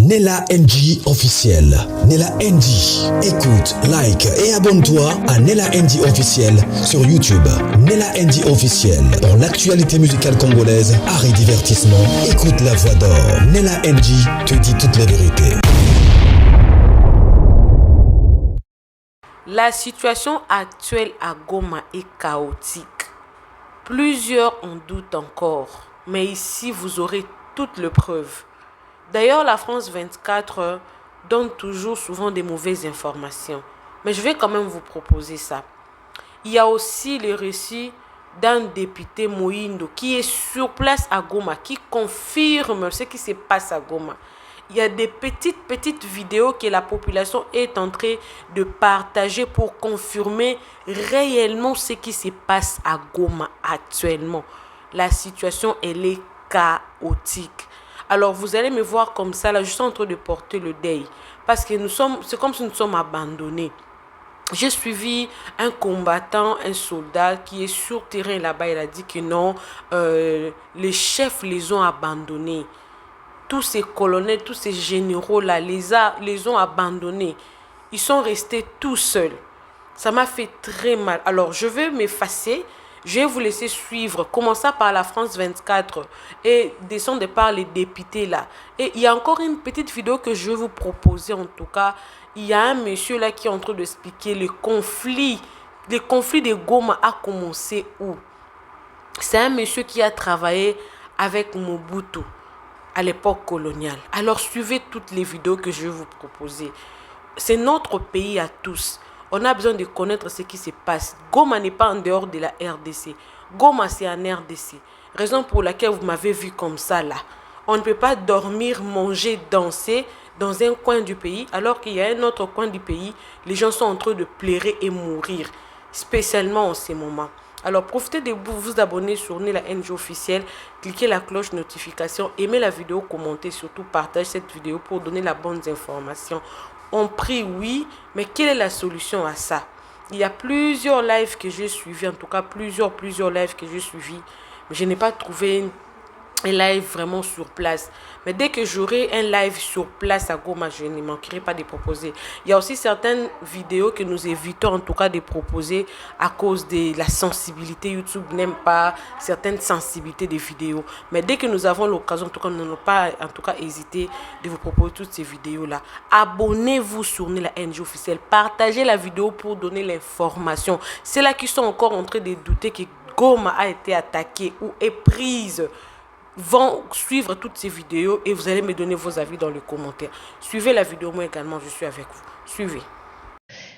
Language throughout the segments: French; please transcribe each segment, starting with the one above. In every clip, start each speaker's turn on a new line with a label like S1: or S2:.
S1: Nella NG officiel. Nella NG. Écoute, like et abonne-toi à Nella NG officiel sur YouTube. Nella NG officiel. Pour l'actualité musicale congolaise, art et divertissement, écoute la voix d'or. Nella NG te dit toute la vérité.
S2: La situation actuelle à Goma est chaotique. Plusieurs en doutent encore, mais ici vous aurez toutes les preuves. D'ailleurs, la France 24 donne toujours souvent des mauvaises informations. Mais je vais quand même vous proposer ça. Il y a aussi le récit d'un député Moïndo qui est sur place à Goma, qui confirme ce qui se passe à Goma. Il y a des petites vidéos que la population est en train de partager pour confirmer réellement ce qui se passe à Goma actuellement. La situation, elle est chaotique. Alors vous allez me voir comme ça, là, je suis en train de porter le deuil. Parce que c'est comme si nous sommes abandonnés. J'ai suivi un combattant, un soldat qui est sur terrain là-bas. Il a dit que non, les chefs les ont abandonnés. Tous ces colonels, tous ces généraux-là les ont abandonnés. Ils sont restés tout seuls. Ça m'a fait très mal. Alors, je vais m'effacer. Je vais vous laisser suivre, commençant par la France 24 et descendre par les députés là. Et il y a encore une petite vidéo que je vais vous proposer en tout cas. Il y a un monsieur là qui est en train d'expliquer le conflit. Le conflit de Goma a commencé où? C'est un monsieur qui a travaillé avec Mobutu à l'époque coloniale. Alors suivez toutes les vidéos que je vais vous proposer. C'est notre pays à tous. On a besoin de connaître ce qui se passe. Goma n'est pas en dehors de la RDC. Goma, c'est en RDC. Raison pour laquelle vous m'avez vu comme ça là. On ne peut pas dormir, manger, danser dans un coin du pays, alors qu'il y a un autre coin du pays, les gens sont en train de pleurer et mourir, spécialement en ces moments. Alors profitez de vous abonner sur Nella NG officiel, cliquez la cloche notification, aimez la vidéo, commentez, surtout partagez cette vidéo pour donner la bonne information. On prie, oui, mais quelle est la solution à ça? Il y a plusieurs lives que j'ai suivis, en tout cas plusieurs lives que j'ai suivis, mais je n'ai pas trouvé un live vraiment sur place. Mais dès que j'aurai un live sur place à Goma, je ne manquerai pas de proposer. Il y a aussi certaines vidéos que nous évitons en tout cas de proposer à cause de la sensibilité. YouTube n'aime pas certaines sensibilités des vidéos. Mais dès que nous avons l'occasion, en tout cas, nous n'allons pas en tout cas hésiter de vous proposer toutes ces vidéos-là. Abonnez-vous sur Nella NG officiel. Partagez la vidéo pour donner l'information. C'est là qui sont encore en train de douter que Goma a été attaqué ou est prise vont suivre toutes ces vidéos et vous allez me donner vos avis dans les commentaires. Suivez la vidéo, moi également, je suis avec vous. Suivez.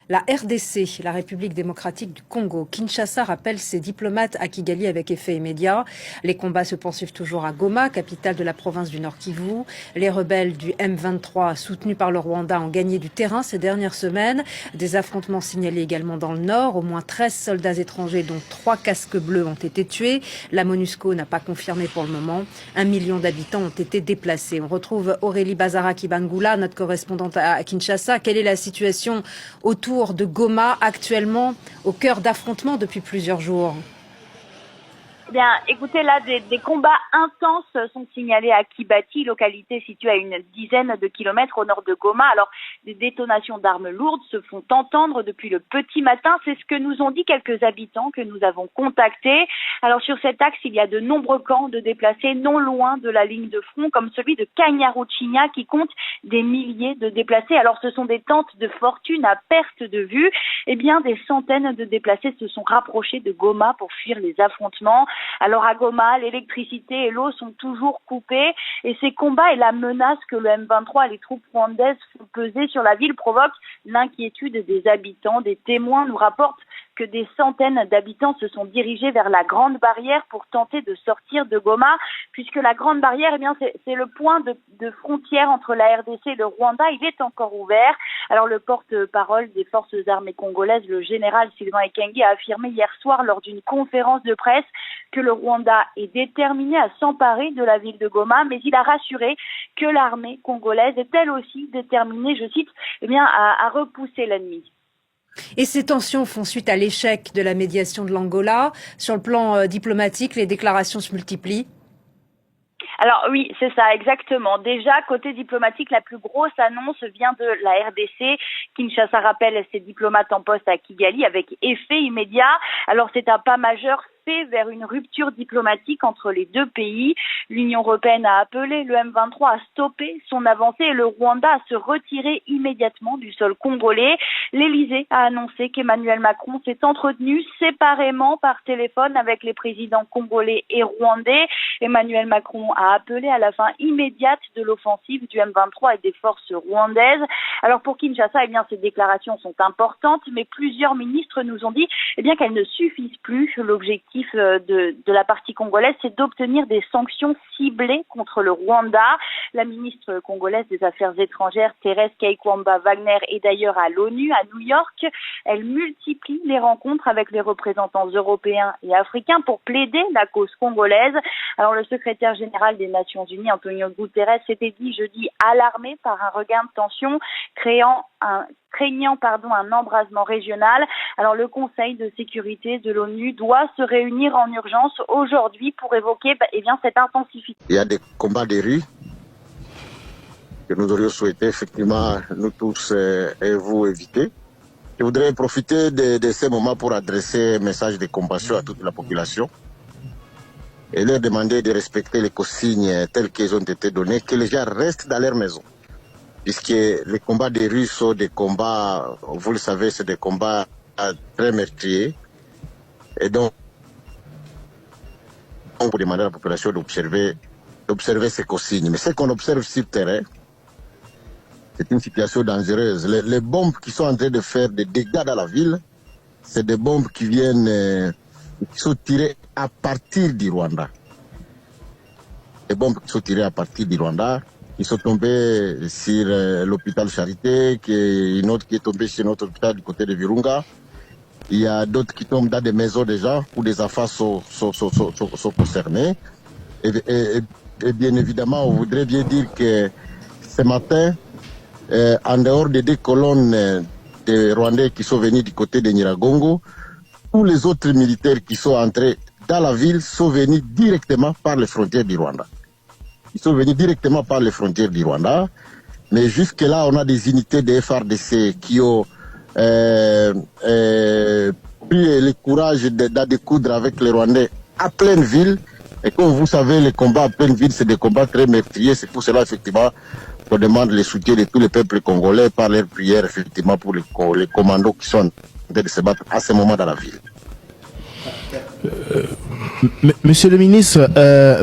S3: La RDC, la République démocratique du Congo. Kinshasa rappelle ses diplomates à Kigali avec effet immédiat. Les combats se poursuivent toujours à Goma, capitale de la province du Nord Kivu. Les rebelles du M23, soutenus par le Rwanda, ont gagné du terrain ces dernières semaines. Des affrontements signalés également dans le Nord. Au moins 13 soldats étrangers, dont 3 casques bleus, ont été tués. La MONUSCO n'a pas confirmé pour le moment. 1 million d'habitants ont été déplacés. On retrouve Aurélie Bazara-Kibangula, notre correspondante à Kinshasa. Quelle est la situation autour de Goma, actuellement au cœur d'affrontements depuis plusieurs jours?
S4: Eh bien, écoutez, là, des combats intenses sont signalés à Kibati, localité située à une dizaine de kilomètres au nord de Goma. Alors, des détonations d'armes lourdes se font entendre depuis le petit matin. C'est ce que nous ont dit quelques habitants que nous avons contactés. Alors, sur cet axe, il y a de nombreux camps de déplacés non loin de la ligne de front, comme celui de Kanyaruchinya qui compte des milliers de déplacés. Alors, ce sont des tentes de fortune à perte de vue. Eh bien, des centaines de déplacés se sont rapprochés de Goma pour fuir les affrontements. Alors à Goma, l'électricité et l'eau sont toujours coupées et ces combats et la menace que le M23 et les troupes rwandaises font peser sur la ville provoquent l'inquiétude des habitants. Des témoins nous rapportent que des centaines d'habitants se sont dirigés vers la Grande Barrière pour tenter de sortir de Goma, puisque la Grande Barrière, eh bien, c'est le point de frontière entre la RDC et le Rwanda. Il est encore ouvert. Alors, le porte-parole des forces armées congolaises, le général Sylvain Ekenge, a affirmé hier soir lors d'une conférence de presse que le Rwanda est déterminé à s'emparer de la ville de Goma, mais il a rassuré que l'armée congolaise est elle aussi déterminée, je cite, eh bien, à repousser l'ennemi.
S3: Et ces tensions font suite à l'échec de la médiation de l'Angola. Sur le plan diplomatique, les déclarations se multiplient.
S4: Alors oui, c'est ça, exactement. Déjà, côté diplomatique, la plus grosse annonce vient de la RDC. Kinshasa rappelle ses diplomates en poste à Kigali avec effet immédiat. Alors c'est un pas majeur vers une rupture diplomatique entre les deux pays. L'Union européenne a appelé le M23 à stopper son avancée et le Rwanda à se retirer immédiatement du sol congolais. L'Elysée a annoncé qu'Emmanuel Macron s'est entretenu séparément par téléphone avec les présidents congolais et rwandais. Emmanuel Macron a appelé à la fin immédiate de l'offensive du M23 et des forces rwandaises. Alors pour Kinshasa, ces déclarations sont importantes, mais plusieurs ministres nous ont dit qu'elles ne suffisent plus. L'objectif de la partie congolaise, c'est d'obtenir des sanctions ciblées contre le Rwanda. La ministre congolaise des Affaires étrangères, Thérèse Kaikwamba Wagner, est d'ailleurs à l'ONU, à New York. Elle multiplie les rencontres avec les représentants européens et africains pour plaider la cause congolaise. Alors le secrétaire général des Nations Unies, Antonio Guterres, s'était dit jeudi alarmé par un regain de tension, craignant un embrasement régional. Alors le Conseil de sécurité de l'ONU doit se réunir en urgence aujourd'hui pour évoquer cette intensification.
S5: Il y a des combats de rue que nous aurions souhaité effectivement nous tous et vous éviter. Je voudrais profiter de ces moments pour adresser un message de compassion à toute la population et leur demander de respecter les consignes telles qu'elles ont été données, que les gens restent dans leur maison. Puisque les combats des Russes sont des combats, vous le savez, c'est des combats très meurtriers. Et donc, on peut demander à la population d'observer ces consignes. Mais ce qu'on observe sur le terrain, c'est une situation dangereuse. Les bombes qui sont en train de faire des dégâts dans la ville, c'est des bombes qui sont tirées à partir du Rwanda. Les bombes qui sont tirées à partir du Rwanda, qui sont tombés sur l'hôpital Charité, une autre qui est tombée sur notre hôpital du côté de Virunga. Il y a d'autres qui tombent dans des maisons déjà où des enfants sont concernés. Et bien évidemment, on voudrait bien dire que ce matin, en dehors des 2 colonnes de Rwandais qui sont venus du côté de Nyiragongo, tous les autres militaires qui sont entrés dans la ville sont venus directement par les frontières du Rwanda. Ils sont venus directement par les frontières du Rwanda. Mais jusque-là, on a des unités de FARDC qui ont pris le courage de découdre avec les Rwandais à pleine ville. Et comme vous savez, les combats à pleine ville, c'est des combats très meurtriers. C'est pour cela, effectivement, qu'on demande le soutien de tous les peuples congolais par leurs prières, effectivement, pour les commandos qui sont en train de se battre à ce moment dans la ville.
S6: Monsieur le ministre,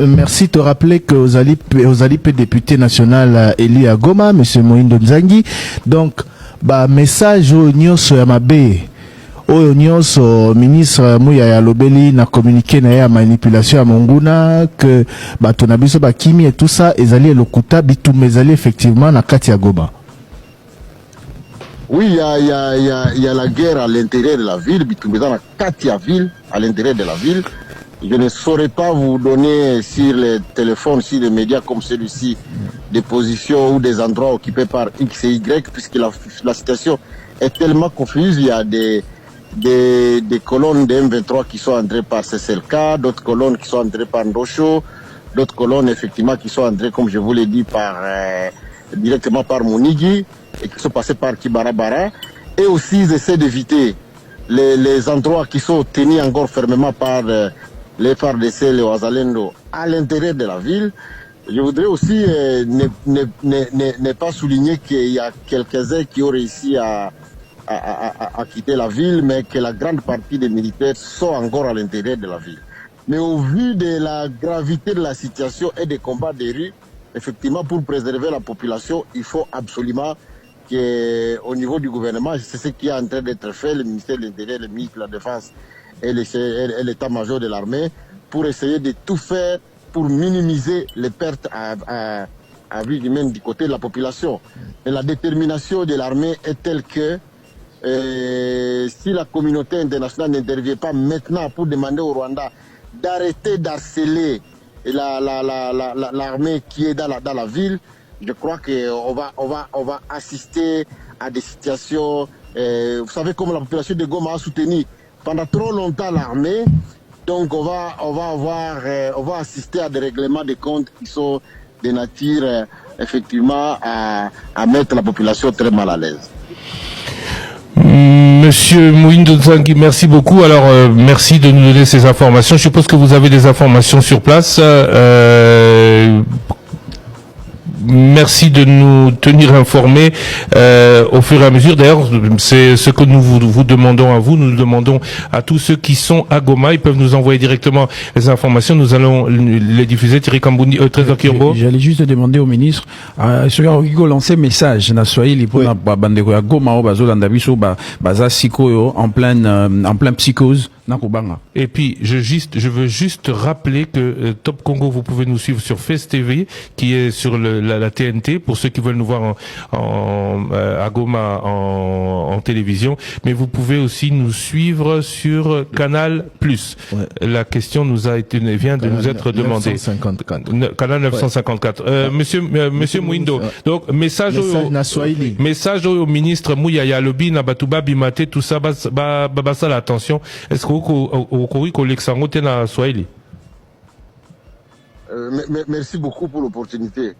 S6: merci de te rappeler que aux alipes député national élu à Goma, monsieur Moïndo Nzangi. Donc, message au nyonso ya mabe, au nyonso ministre Mouya ya Lobeli na communiqué na ya manipulation à Monguna que tonabiso kimi et tout ça ezali lokuta bitum ezali effectivement na kati ya Goma.
S5: Oui, il y a la guerre à l'intérieur de la ville, bitumeza Katia ville, à l'intérieur de la ville. Je ne saurais pas vous donner sur les téléphones, sur les médias comme celui-ci, des positions ou des endroits occupés par X et Y, puisque la situation est tellement confuse. Il y a des colonnes de M23 qui sont entrées par CCLK, d'autres colonnes qui sont entrées par Ndosho, d'autres colonnes effectivement qui sont entrées, comme je vous l'ai dit, directement par Monigi, et qui sont passés par Kibarabara. Et aussi, ils essaient d'éviter les endroits qui sont tenus encore fermement par les FARDC, les Ouazalendo, à l'intérieur de la ville. Je voudrais aussi ne pas souligner qu'il y a quelques-uns qui ont réussi à quitter la ville, mais que la grande partie des militaires sont encore à l'intérieur de la ville. Mais au vu de la gravité de la situation et des combats des rues, effectivement, pour préserver la population, il faut absolument qu'au niveau du gouvernement, c'est ce qui est en train d'être fait, le ministère de l'Intérieur, le ministre de la Défense et l'état-major de l'armée, pour essayer de tout faire pour minimiser les pertes à vie humaine du côté de la population. Et la détermination de l'armée est telle que si la communauté internationale n'intervient pas maintenant pour demander au Rwanda d'arrêter d'harceler l'armée qui est dans la ville, je crois qu'on va assister à des situations. Vous savez comment la population de Goma a soutenu pendant trop longtemps l'armée. Donc on va assister à des règlements de comptes qui sont de nature effectivement à mettre la population très mal à l'aise.
S7: Monsieur Mohindo Nzangi, merci beaucoup. Alors, merci de nous donner ces informations. Je suppose que vous avez des informations sur place. Merci de nous tenir informés au fur et à mesure. D'ailleurs, c'est ce que nous vous demandons à vous. Nous demandons à tous ceux qui sont à Goma. Ils peuvent nous envoyer directement les informations. Nous allons les diffuser. Thierry Kambundi, Trésor Kirbo.
S8: J'allais juste demander au ministre, ce qu'il lancer un message na Swahili pour bandeko ya Goma o bazolanda biso baza sikoyo en plein psychose.
S7: Et puis, je veux juste rappeler que Top Congo, vous pouvez nous suivre sur Face TV, qui est sur la TNT, pour ceux qui veulent nous voir à Goma en télévision. Mais vous pouvez aussi nous suivre sur Canal+. Ouais. La question vient de nous être demandée. 954. Canal 954. Ouais. Monsieur Mouindo. Donc, message au ministre Mouyaya Lobi, Nabatuba, Bimate, tout ça, ça l'attention. Est-ce que
S5: merci beaucoup pour l'opportunité.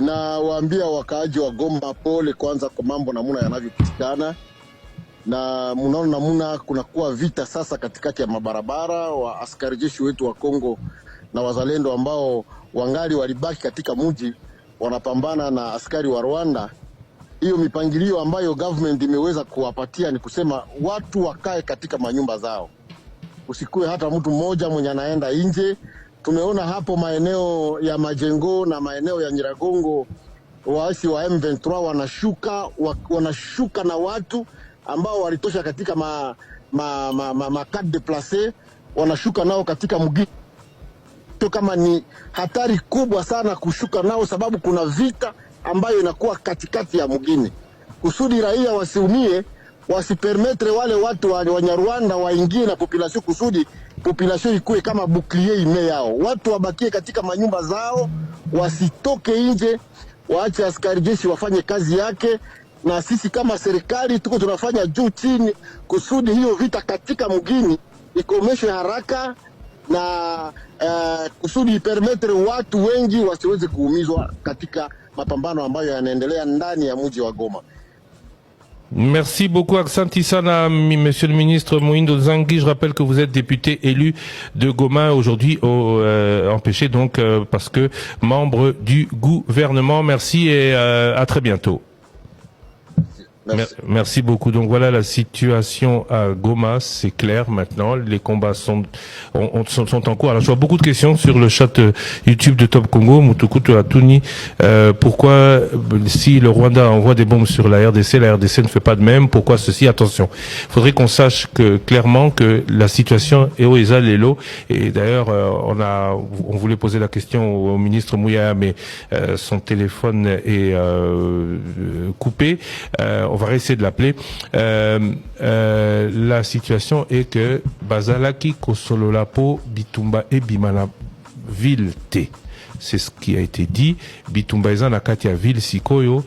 S5: Na waambia wakaaji wa Goma pole kwanza kwa mambo namuna yanavyopitikana, na munaona namuna kunakuwa vita sasa katikati ya mabarabara. Wa askari jeshi wetu wa Kongo na wazalendo ambao wangali walibaki katika mji wanapambana na askari wa Rwanda. Hiyo mipangilio ambayo government imeweza kuwapatia ni kusema watu wakae katika manyumba zao, usikue hata mtu mmoja mwenye anaenda nje. Tumeona hapo maeneo ya Majengo na maeneo ya Nyiragongo, waasi wa M23 wanashuka na watu ambao walitosha katika makade déplacé, wanashuka nao katika mgini. Kama ni hatari kubwa sana kushuka nao, sababu kuna vita ambayo inakuwa katikati ya mgini. Kusudi raia wasiumie, wasipermetre wale watu wa Rwanda waingie na population, kusudi population ikue kama bouclier ime yao. Watu wabakie katika manyumba zao, wasitoke nje, waache askari jeshi wafanye kazi yake, na sisi kama serikali tuko tunafanya juu chini kusudi hiyo vita katika mgini ikomeshwe haraka, na kusudi ipermetre watu wengi wasiweze kuumizwa katika mapambano ambayo yanaendelea ndani ya mji wa Goma.
S7: Merci beaucoup, Aksanti Sana, monsieur le ministre Mohindo Nzangi. Je rappelle que vous êtes député élu de Goma aujourd'hui, empêché donc parce que membre du gouvernement. Merci et à très bientôt. Merci beaucoup. Donc voilà la situation à Goma, c'est clair maintenant. Les combats sont en cours. Alors je vois beaucoup de questions sur le chat YouTube de Top Congo. Mutukutu Atuni, pourquoi si le Rwanda envoie des bombes sur la RDC ne fait pas de même? Pourquoi ceci? Attention, il faudrait qu'on sache clairement que la situation est au Lelo. Et d'ailleurs, on voulait poser la question au ministre Mouyaya, mais son téléphone est coupé. On va essayer de l'appeler. La situation est que Bazalaki Kosololapo Bitumba et Bimana ville T. C'est ce qui a été dit. Bitumba ezana katia ville Sikoyo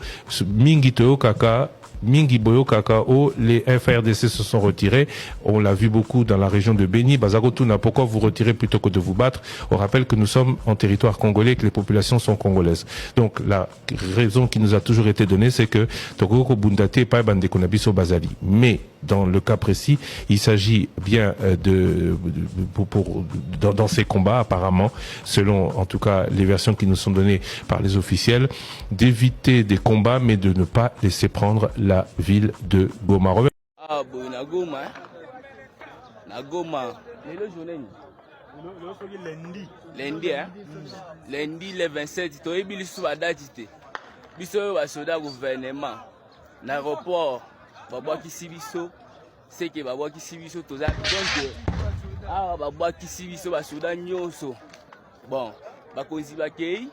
S7: mingi toyo kaka mingi boyo kakao, les FRDC se sont retirés. On l'a vu beaucoup dans la région de Beni. Bazagotuna, pourquoi vous retirez plutôt que de vous battre? On rappelle que nous sommes en territoire congolais et que les populations sont congolaises. Donc la raison qui nous a toujours été donnée, c'est que Togoko Bundate et pas Bande Konabiso Bazali. Mais dans le cas précis, il s'agit bien dans ces combats, apparemment, selon en tout cas les versions qui nous sont données par les officiels, d'éviter des combats, mais de ne pas laisser prendre la ville de Goma.
S9: Ah bon, na Goma, lundi le 27, to ebili sou adatité. Biso ba soda gouvernement na aéroport babwa kisibiso, c'est que babwa kisibiso toza donc babwa kisibiso ba soda nyonso. Bon, ba konzi ba kei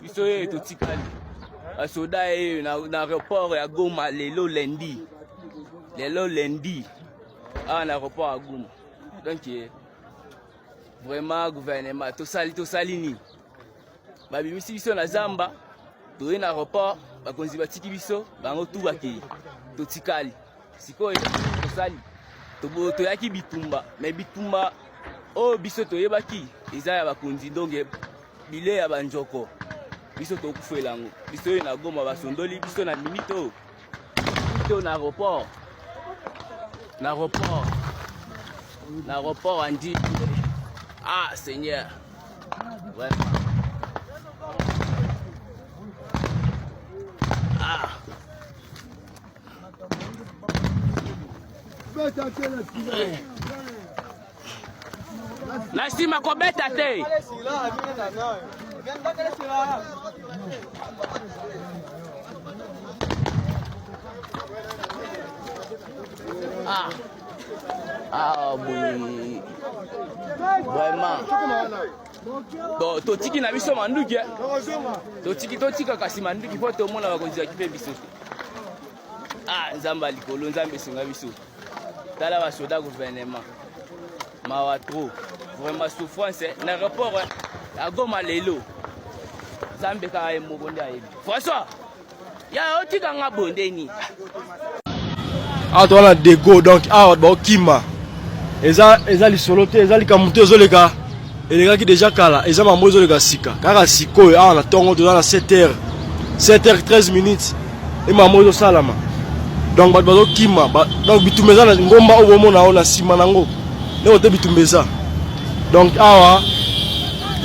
S9: biso to tikali. Ba soda na aéroport ya Goma lelo lundi. Lelo lundi. Na aéroport à Goma. Donc vraiment gouvernement to salini. Ba bimisi biso na Zamba. To na aéroport ba konzi ba tiki biso bango tu bakei. To tikali. Sikoyo to sali. To yaki Bitumba, mais Bitumba oh biso toyebaki eza ya bakonzi donc bile ya banjoko biso tokufela yango biso oyo na Goma basondoli biso na minito na aéroport andi ah Seigneur vraiment ah nasima kobeta te oui vraiment totiki na biso manduki totika kasi manduki po tomona bakonzi kipe biso nzambe likolo nzambe esenga biso tala basoda gouvernement mawa trop vraiment souffrance na rapport à Goma lelo nzambe kaka ye moko nde ayebi François ya otika nga bondeni
S10: awa towana dego donc awa baokima eza lisolo te eza likambo te ezoleka elekaki déjà kala eza mambo ezoleka sika kaka sikoyo awa na ntongo toza na 7h13 minutes e mambo ezosalama donc bato bazokima donc bitumba eza na ngomba oyo bomona oyo na nsima nango ndenge te bitumba eza donc awa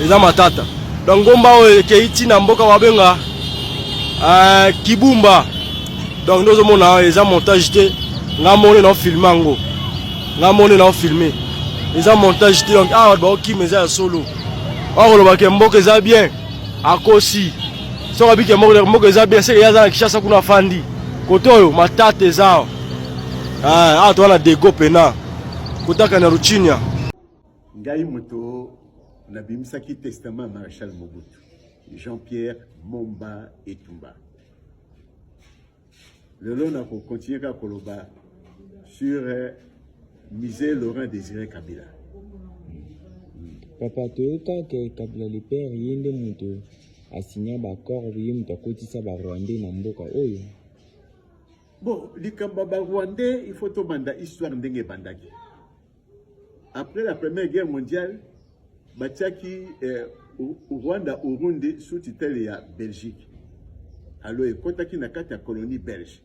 S10: eza matata donc ngomba oyo ekei ntina mboka babenga Kibumba donc nde ozomona awa eza montage te nga moni na ofilme yango eza montage te donc awa bato baokima eza ya solo wakolobake mboka eza bien akosi soki abike mboka eza bien seke aza na Kinshasa kuna afandi kote oyo matata eza awa towana dego pena kotaka na Ruchinya
S11: ngai moto nabimisaki testament Maréchal Mobutu Jean-Pierre Momba Etumba lelo na continuer ka koloba sur Misé Laurent Désiré Kabila.
S12: Papa toyoka ke Kabila le père yende moto asigna ba accord ye moto akotisa ba Rwandais na mboka oyo.
S11: Bon, likamba ba Rwandais il faut to banda histoire ndenge bandaki. Après la Première Guerre mondiale, batiaki Rwanda Urundi sous tutelle ya Belgique. Alors ekotaki na kati ya colonie belge.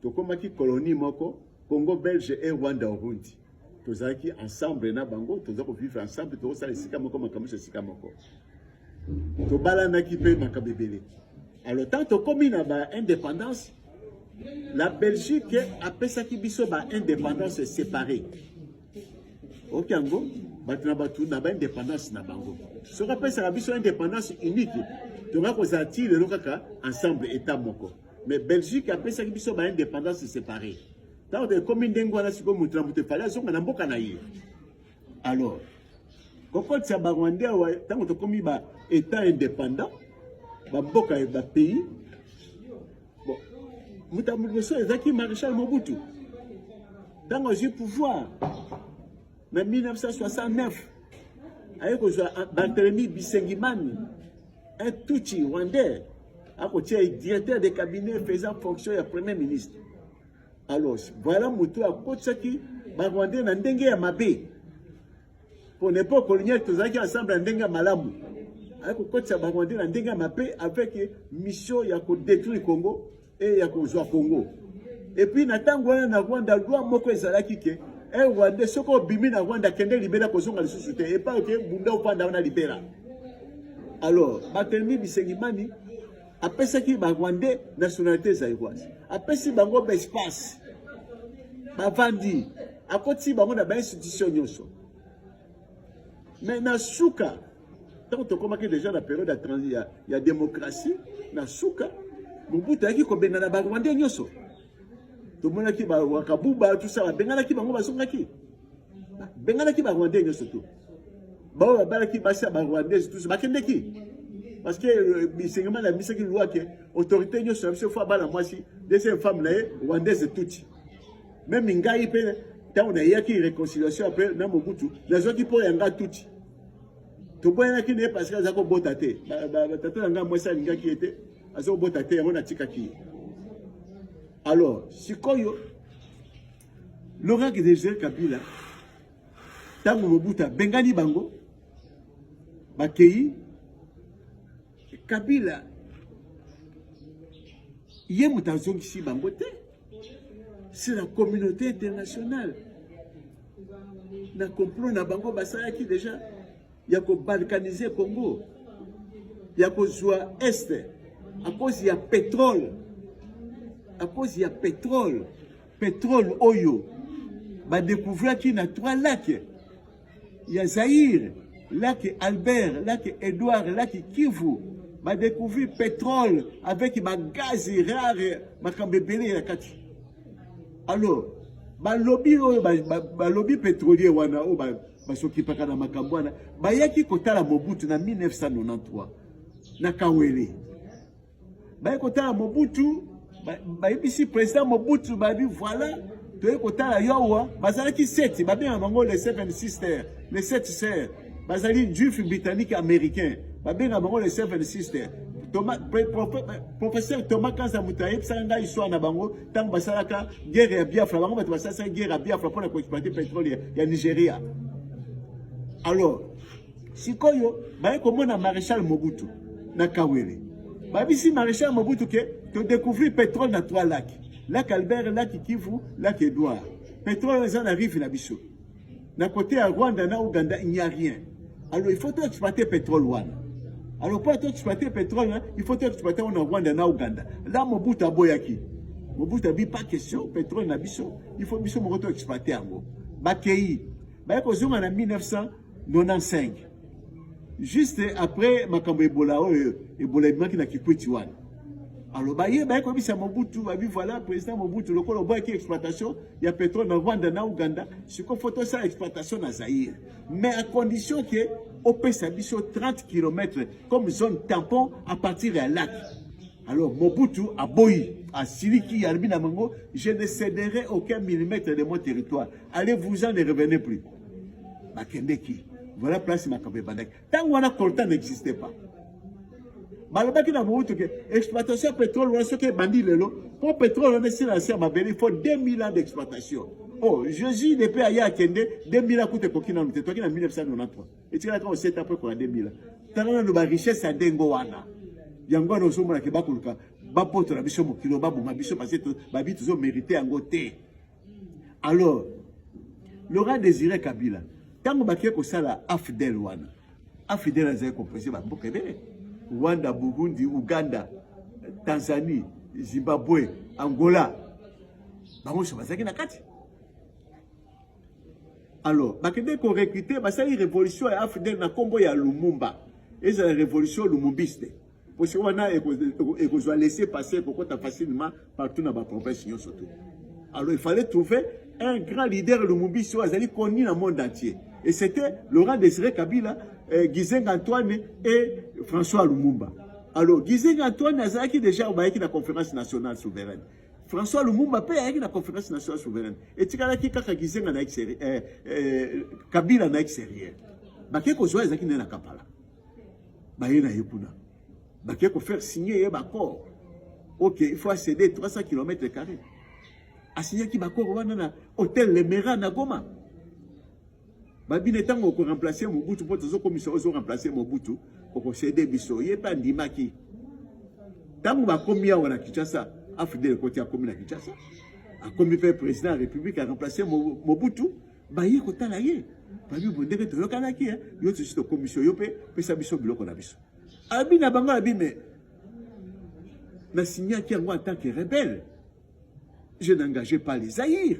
S11: Tokomaki colonie moko Congo belge et Rwanda Urundi. Tozaki ensemble na bango, tozako vivre ensemble, tozosala esika moko makambo esika moko. Tobalanaki pe makabebele. Alors tant tokomi na ba indépendance, la Belgique a pesaki biso ba indépendance séparée. Okango batu na ba indépendance na bango. So rapesa la biso indépendance unique. Tonga kozati le lokaka ensemble état moko. Mais Belgique a pesaki biso ba indépendance séparée. Tant de commune d'engwana siko mutra muté fala zonga na mboka na ye. Alors kokoti sa ba Rwandais wa tant to komi ba état indépendant ba mboka et ba pays. Bon mutamuliso ezaki Maréchal Mobutu. Dans le pouvoir mais 1969 avec Barthélemy Bisengimani un Tutsi rwandais a côté directeur de cabinet faisant fonction de premier ministre. Alors voilà moto a côté qui ba rwandais na ndenge ya mabe pour l'époque coloniale tozaki ensemble ndenge malamu avec côté ba rwandais na ndenge ya mabe avec mission ya ko détruire Congo et ya ko zwa Congo et puis na tango na Rwanda loi moko ezalaki ke Rwanda soko bimi na Rwanda kende libéra kozonga lisusu te et pas que bunda opanda na libéra. Alors Barthélemy Bisengimani apesaki ba Rwandais nationalité zaïroise apesi bango ba espace bavandi akoti bango na ba institution nyonso mais na suka tant to komaki déjà la période de transition il y a démocratie na suka Mobutu aki kobenga na ba Rwandais nyonso to mona ki ba wakabuba tout ça bengana ki bango bazongaki bengana ki ba Rwandais nyonso to ba ba ki basa ba Rwandais tout ça bakende ki parce que Bisengimani a mis une loi que autorité nyonso na biso fois bala mwasi deuxième femme na Rwandaise tout même ngai pe tant na yaki réconciliation après na Mobutu nazoki po yanga tout to boyana ki ne parce que azako botate ba tata nga mwasa linga ki était azako botate yango na tikaki. Alors sikoyo Laurent Désiré Kabila tango Mobutu bengani bango bakei Kabila yé mutazongisi bango te. C'est la communauté internationale. Na complot na bango basaya qui déjà yako balkaniser Congo. Yako zoa est à cause ya pétrole. À cause ya pétrole. Pétrole oyo ba découvrir qui na 3 lacs. Ya Zaïre, lac Albert, lac Edouard, lac Kivu. Ba découvrir pétrole avec ma gaz rare, ma kambebele ya kati. Alors, ba lobby pétrolier wana o ba s'occupaka na makambo wana, ba yaki kotala Mobutu na 1993 na Kawele. Ba yaki kotala Mobutu, ba ici président Mobutu ba dit voilà, to yaki kotala yowa, bazalaki 7, ba bien bango les 7 sisters, les 7 sœurs, bazali juif britannique américain. Babenga bango les 7 sisters. Professeur Thomas Kanza Moutaye sanga histoire na bango tant basalaka guerre ya Biafra bango bato basasa guerre ya Biafra pour exploiter pétrole ya Nigeria. Alors sikoyo ba komona maréchal Mobutu na Kawele. Ba bisi maréchal Mobutu ke to découvrir pétrole na 3 lacs. Lac Albert, lac Kivu, lac Edouard. Pétrole ça arrive na biso. Na côté à Rwanda na Ouganda il n'y a rien. Alors il faut exploiter pétrole wana. Alors pour exploiter le pétrole, il faut exploiter en Rwanda et en Ouganda. Là, Mobutu a boyaki. Mobutu a dit pas question, pétrole n'a biso. Il faut biso moto exploiter en gros. Bakei. Bah ko zonga en 1995. Juste après makambo Ebola Ebola qui na kikwiti wana. Alors bah ko bisa Mobutu ba voilà président Mobutu le kolo boyaki exploitation, il y a pétrole en Rwanda na Ouganda, ce qu'on photo ça exploitation na Zaïre. Mais à condition que au Pessabiso 30 km comme zone tampon à partir d'un lac. Alors Mobutu a boyi, à Siliki, à Albina Mango, je ne céderai aucun millimètre de mon territoire. Allez-vous-en, ne revenez plus. Bakendeki, voilà place Makabe Bandak. Tant qu'on a coltan n'existait pas. Malabaki na Mobutu que exploitation pétrole, on a ce que bandi lelo. Pour pétrole, on est silencieux à Mabeli, il faut 2000 ans d'exploitation. Oh, Jésus depuis Aya Kende, 2000 ans coûte coquina, nous étions en 1993. Et tu as quand on s'est après pour la 2000 ans. Tant qu'on a de richesse à Dengoana. Yango no somo na kebakuluka, bapoto na biso mokilo babu mabiso parce que babi toujours mérité en côté. Alors, Laurent Désiré Kabila, tant que bakie ko sala Afdel wana. Afdel azay composé ba bokebele. Rwanda, Burundi, Uganda, Tanzanie, Zimbabwe, Angola. Bango so bazaki na kati. Alors, bakende ko recruter basali révolution ya Afdel na kombo ya Lumumba. Et c'est la révolution lumumbiste. Parce qu'on a laissé passer facilement partout dans la province. Alors il fallait trouver un grand leader lumumbiste connu dans le monde entier. Et c'était Laurent Désiré Kabila, Guizeng Antoine et François Lumumba. Alors Guizeng Antoine a déjà dans la conférence nationale souveraine. François Lumumba a dans la conférence nationale souveraine. Et tu as dit que Guizeng a Kabila a extérieur. Mais qu'est-ce que vous avez dit dans la Kampala? Il faut faire signer un accord. Ok, il faut céder 300 km². A signer un accord dans l'hôtel Le Mera na Goma. Babi netango ko remplacer Mobutu pour tous commission ont remplacer Mobutu pour céder biso. Il pas ndimaki. Tango ba komia wana Kinshasa, Afdel côté a komi na Kinshasa. A komi fait président de la République a remplacé Mobutu, ba yé ko tala yé. Babi bondeke to yokanaki hein. Yo to sito commission yo pe sa biso biloko na biso. Abi na bango abi mais na signé qui en tant que rebelle. Je n'engageais pas les Zaïre.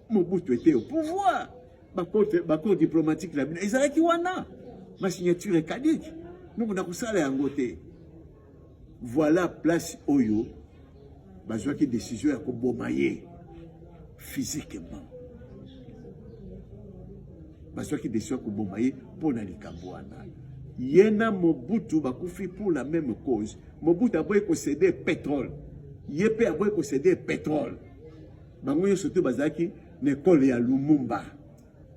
S11: Mobutu était au pouvoir. Bako diplomatique la bina. Ils allaient wana. Ma signature est caduque. Nous on a kusala yango te. Voilà place oyo. Bazwa ki décision ya ko bomaye physiquement. Bazwa ki décision ko bomaye pour na likambo wana. Yena Mobutu bakufi pour la même cause. Mobutu a beau posséder pétrole. Yépe a beau posséder pétrole. Bango yo surtout bazaki n'école ya Lumumba.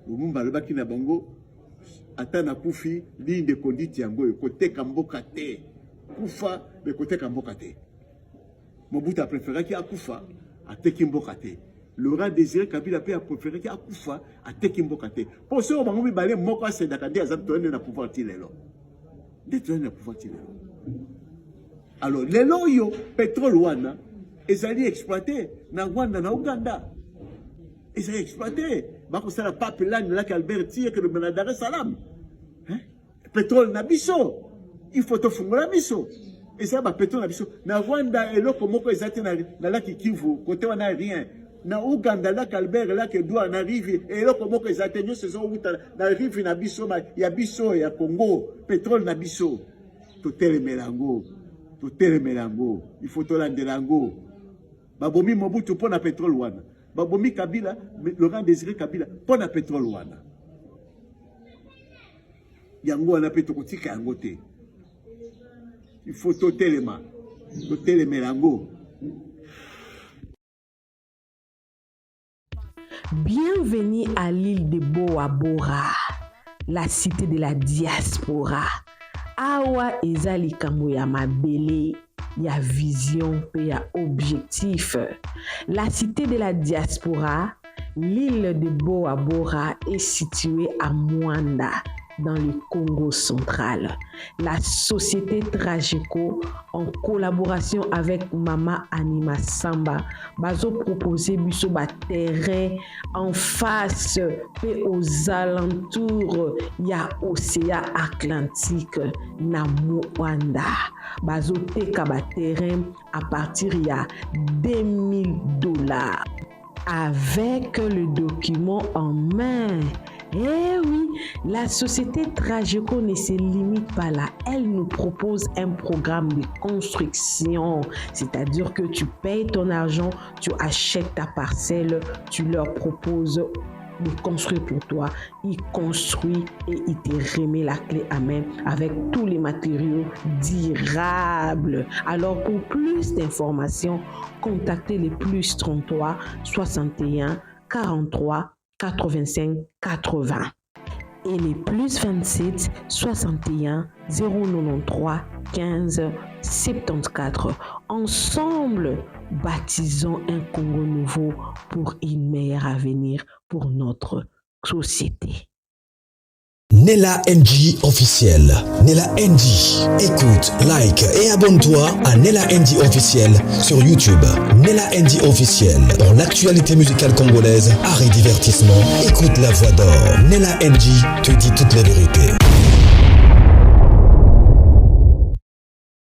S11: Lumumba le baki na bango atana kufi ligne de conduite yango côté kamboka te. Kufa be côté kamboka te. Mobutu a préféré ki akufa ateki mboka te. Laurent Désiré Kabila a préféré qu'il Akoufa à Tekimbokate. Pour ce moment, il balait Moko c'est Dakandé à donner le pouvoir tilelo. Détourner le pouvoir tilelo. Alors, les loyaux, pétrole wana, ils allaient exploiter na Rwanda, na Ouganda. Ils allaient exploiter. Bako ça la pape là, là qu'Albert tire que le Dar es Salaam. Pétrole na biso. Il faut te fondre la biso. Et ça, bah, pétrole na biso. Na Rwanda, et là, comment ils étaient na la Kivu, côté on n'a rien. Na Ouganda, là qu'Albert, là que doit en arriver. Et là, comment ils étaient, ce sont où na rive na biso, il y a biso, il y a Congo. Pétrole na biso. Tout est le mélango. Tout est le mélango. Il faut tout l'andelango. Babomi Mobutu pour na pétrole wana. Babomi Kabila, Laurent Désiré Kabila pour na pétrole wana. Yango wana pe tokotika yango te. Il faut tout le mélango.
S2: Bienvenue à l'île de Boa Bora, la cité de la diaspora. Awa ezali kambo ya mabele, ya vision pe ya objectif. La cité de la diaspora, l'île de Boa Bora est située à Mwanda, dans le Congo central. La société Trageco, en collaboration avec Mama Anima Samba, bazo proposer biso ba terrain en face et aux alentours ya océan Atlantique na Mwanda. Bazo teka ba terrain à partir ya $2,000 avec le document en main. Eh oui, la société Trageco ne se limite pas là. Elle nous propose un programme de construction. C'est-à-dire que tu payes ton argent, tu achètes ta parcelle, tu leur proposes de construire pour toi. Ils construisent et ils te remettent la clé à main avec tous les matériaux durables. Alors pour plus d'informations, contactez les plus 33 61 43 85 80 et les plus 27 61 093 15 74. Ensemble, baptisons un Congo nouveau pour une meilleure avenir pour notre société.
S1: Nella NG officiel. Nella NG. Écoute, like et abonne-toi à Nella NG officiel sur YouTube. Nella NG officiel. Pour l'actualité musicale congolaise, art et divertissement, écoute la voix d'or. Nella NG te dit toutes les vérités.